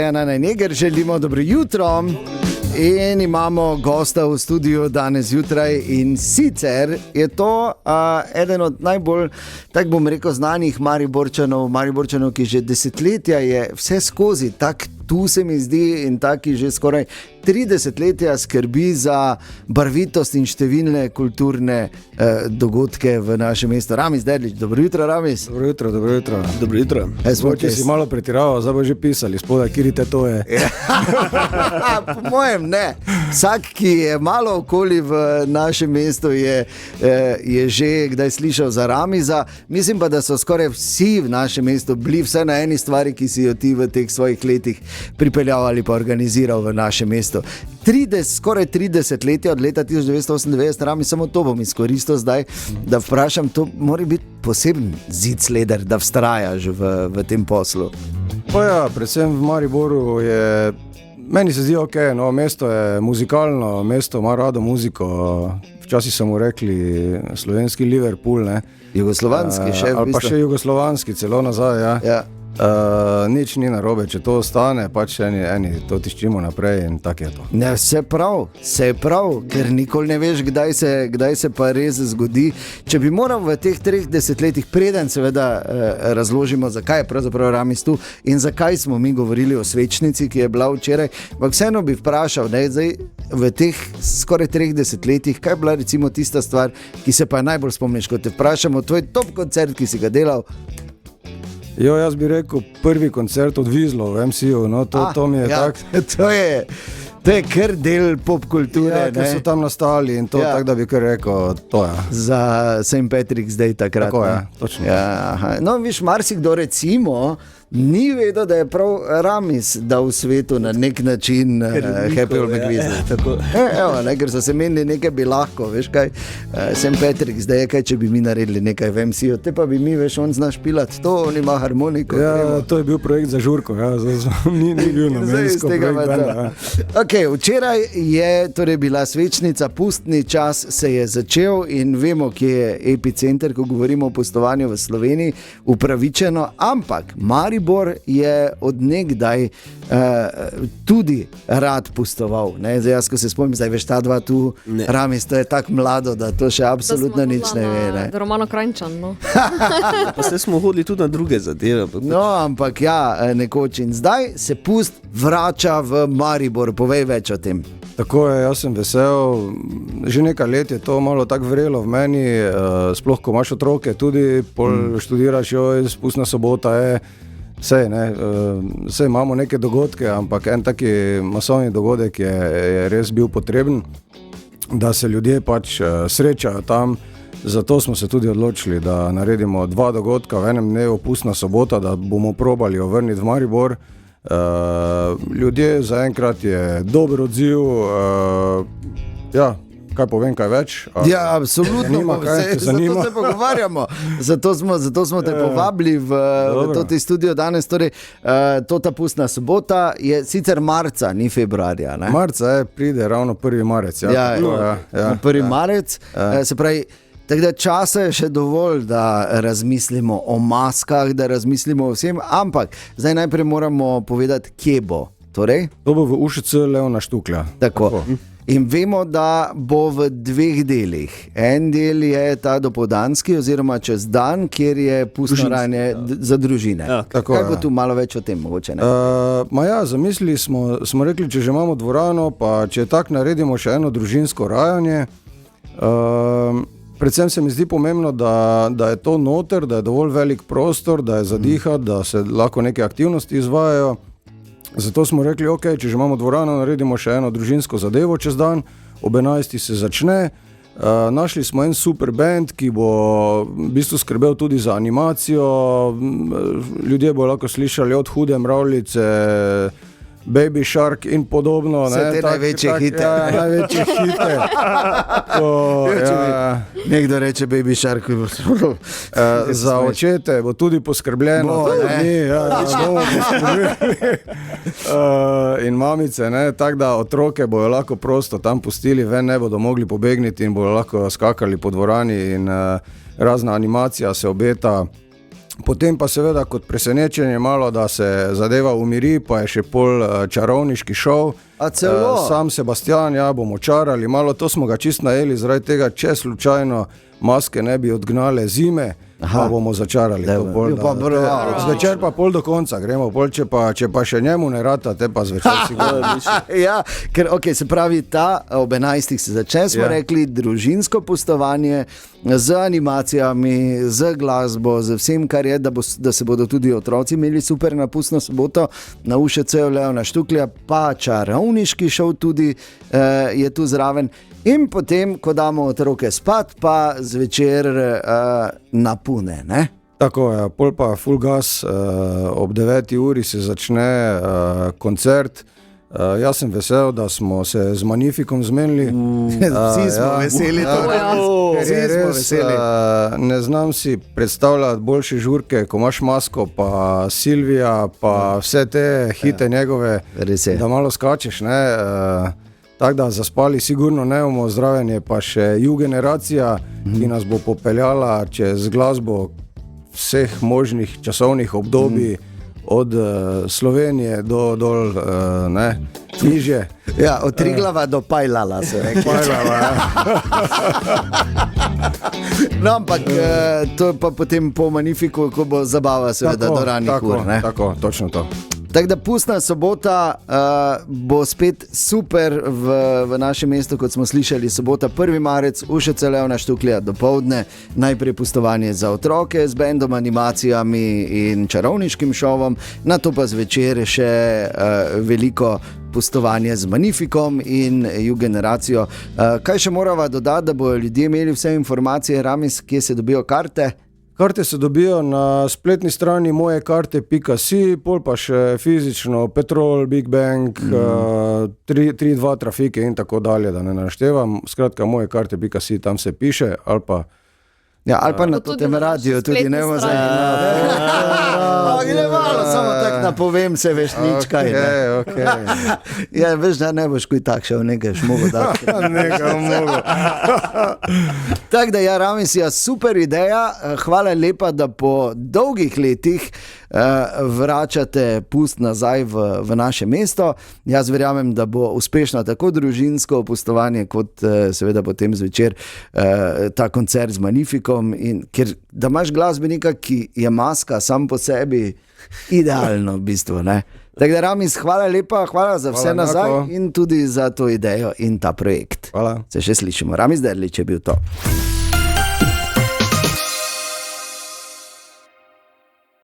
Jana Neger, želimo dobro jutro. In imamo gosta v studiu danes jutraj in sicer je to eden od najbolj, tak bom rekel, znanih Mariborčanov, ki že desetletja je vse skozi tak tu se mi zdi in taki že skoraj 30 letja skrbi za barvitost in številne kulturne dogodke v našem mestu. Ramis Derlič, dobro jutro, Ramis. Dobro jutro. Dobro jutro. Če si malo pretiraval, zdaj bo že pisali spodaj, kjer to je. Po mojem ne. Vsak, ki je malo okoli v našem mestu, je že kdaj slišal za Ramisa. Mislim pa, da so skoraj vsi v našem mestu bili vse na eni stvari, ki si jo ti v teh svojih letih pripeljal ali pa organiziral v našem mestu. Skoraj 30 letja od leta 1998, Ramis, samo to bom izkoristil zdaj, da vprašam, to mora biti poseben zic leder, da vztrajaš v tem poslu. Pa ja, predvsem v Mariboru je, meni se zdi ok, no, mesto je muzikalno, mesto ima rado muziko, včasih so mu rekli slovenski Liverpool, ne? Jugoslovanski še v bistvu. Ali pa še jugoslovanski, celo nazaj, ja. Ja. Nič ni narobe, če to ostane, pač eni to tiščimo naprej in tako je to. Ne, se prav, ker nikoli ne veš, kdaj se pa res zgodi. Če bi moral v teh 30 letih, preden seveda razložimo, zakaj je pravzaprav Ramis tu in zakaj smo mi govorili o svečnici, ki je bila včeraj, ampak vseeno bi vprašal, da je zdaj v teh skoraj 30 letih, kaj je bila recimo tista stvar, ki se pa najbolj spomniš, ko te vprašamo, tvoj top koncert, ki si ga delal. Jo, jaz bi rekel prvi koncert od Vizlo v MCU, no, to mi je tak. To je kar del popkulture, ja, ker so tam nastali in to, tako da bi kar rekel, to je. Za St. Patrick's Day takrat. Tako je, točno. Ja, no, viš, marsikdo recimo ni vedel, da je prav Ramis dal v svetu na nek način Happy Old McVizzle. Ker so se menili, nekaj bi lahko, veš kaj, St. Patrick's Day je kaj, če bi mi naredili nekaj v MCU, te pa bi mi, veš, on znaš pilati to, on ima harmoniko. Ja, to je bil projekt za žurko, ja, ni bil namensko projekt benda. Ok, včeraj je torej bila svečnica, pustni čas se je začel in vemo, kje je epicenter, ko govorimo o pustovanju v Sloveniji, upravičeno, ampak Maribor je od nekdaj tudi rad pustoval. Ne? Zdaj, jaz, ko se spomnim, zdaj veš ta dva tu, ne. Ramis, to je tako mlado, da to še absolutno nič ne ve. Ne? Romano Kranjčan, no. Pa se smo hodili tudi na druge zadeve. No, ampak ja, nekoč in zdaj se pust vrača v Maribor. Povej več o tem. Tako je, jaz sem vesel, že nekaj let je to malo tako vrelo v meni, sploh ko imaš otroke, tudi študiraš, spustna sobota je, vse imamo neke dogodke, ampak en taki masovni dogodek je res bil potreben, da se ljudje pač srečajo tam, zato smo se tudi odločili, da naredimo 2 dogodka v enem dnevu, pustna sobota, da bomo probali jo vrniti v Maribor. Ljudje zaenkrat je dober odziv, kaj povem, kaj več? Ja, absolutno, zato se pogovarjamo, zato smo te povabili v toti studio danes, torej ta pustna sobota je sicer marca, ni februarja, ne? Marca pride ravno 1. marec. Ja, 1. marec, se pravi, tako da časa je še dovolj, da razmislimo o maskah, da razmislimo o vsem, ampak zdaj najprej moramo povedati, kje bo. Torej? To bo v UŠC Leona Štuklja. Tako. In vemo, da bo v 2 delih. En del je ta dopoldanski oziroma čez dan, kjer je pustno rajanje za družine. Ja, kaj bo tu malo več o tem mogoče? Zamislili smo rekli, če že imamo dvorano, pa če tak naredimo še eno družinsko rajanje. Predvsem se mi zdi pomembno, da je to noter, da je dovolj velik prostor, da je zadihati, da se lahko neke aktivnosti izvajajo. Zato smo rekli, ok, če že imamo dvorano, naredimo še eno družinsko zadevo čez dan, ob 11. se začne. Našli smo en super band, ki bo v bistvu skrbel tudi za animacijo. Ljudje bo lahko slišali od Hude mravljice, Baby Shark in podobno. Vse te največje hite. Ja, največje hite. Nekdo reče Baby Shark. Za očete bo tudi poskrbljeno. In mamice, tako da otroke bojo lahko prosto tam pustili, ven ne bodo mogli pobegniti in bojo lahko skakali po dvorani in razna animacija se obeta. Potem pa seveda kot presenečenje malo, da se zadeva umiri, pa je še pol čarovniški šov. A celo? Sam Sebastian, ja, bomo čarali, malo to smo ga čist najeli, zaradi tega, če slučajno maske ne bi odgnale zime, pa bomo začarali. Zvečer pa pol do konca gremo, pol, če pa še njemu ne rata, te pa zvečer sigurno. Ja, ker se pravi, ob 11. se začne, smo rekli, družinsko pustovanje z animacijami, z glasbo, z vsem, kar je, da se bodo tudi otroci imeli super na pustno soboto, na UŠC Leona Štuklja, pa čarovniški šov tudi je tu zraven. In potem, ko damo otroke spat, pa zvečer napune, ne? Tako je, pol pa full gas, ob 9. uri se začne koncert. Jaz sem vesel, da smo se z Magnificom zmenili. Vsi smo veseli. Vsi smo veseli. Ne znam si predstavljati boljše žurke, ko imaš Masko, pa Silvija, pa vse te hite njegove, da malo skačeš, ne? Tako da zaspali sigurno ne bomo, zraven je pa še U-generacija, ki nas bo popeljala čez glasbo vseh možnih časovnih obdobij, od Slovenije do dol, nižje. Ja, od Triglava do Pajlala se reče. Pajlava, ja. No, ampak to je pa potem po Magnifiku, ko bo zabava seveda do ranih ur. Tako, točno to. Tako da pustna sobota bo spet super v našem mestu, kot smo slišali, sobota 1. marec, UŠC Leona Štuklja dopoldne, najprej pustovanje za otroke z bendom, animacijami in čarovniškim šovom, nato pa zvečer še veliko pustovanje z Magnificom in U-generacijo. Kaj še morava dodati, da bodo ljudje imeli vse informacije, Ramis, kje se dobijo karte? Karte se dobijo na spletni strani mojekarte.si, pol pa še fizično Petrol, Big Bang, 3-2 trafike in tako dalje, da ne naštevam. Skratka, mojekarte.si, tam se piše, ali pa na tem radiju tudi ne bomo gre malo, samo tako napovem, se veš nič kaj. Ja, veš, da ne boš kaj tak šel, nekaj šmogo dati. Tako da, Ramis, super ideja, hvala lepa, da po dolgih letih vračate pust nazaj v naše mesto. Jaz verjamem, da bo uspešno tako družinsko pustovanje, kot seveda potem zvečer ta koncert z Magnificom, in ker da imaš glasbenika, ki je Maska sam po sebi, idealno v bistvu, ne? Tako da, Ramis, hvala lepa, hvala za vse nazaj in tudi za to idejo in ta projekt. Hvala. Se še slišimo. Ramis Derlič je bil to.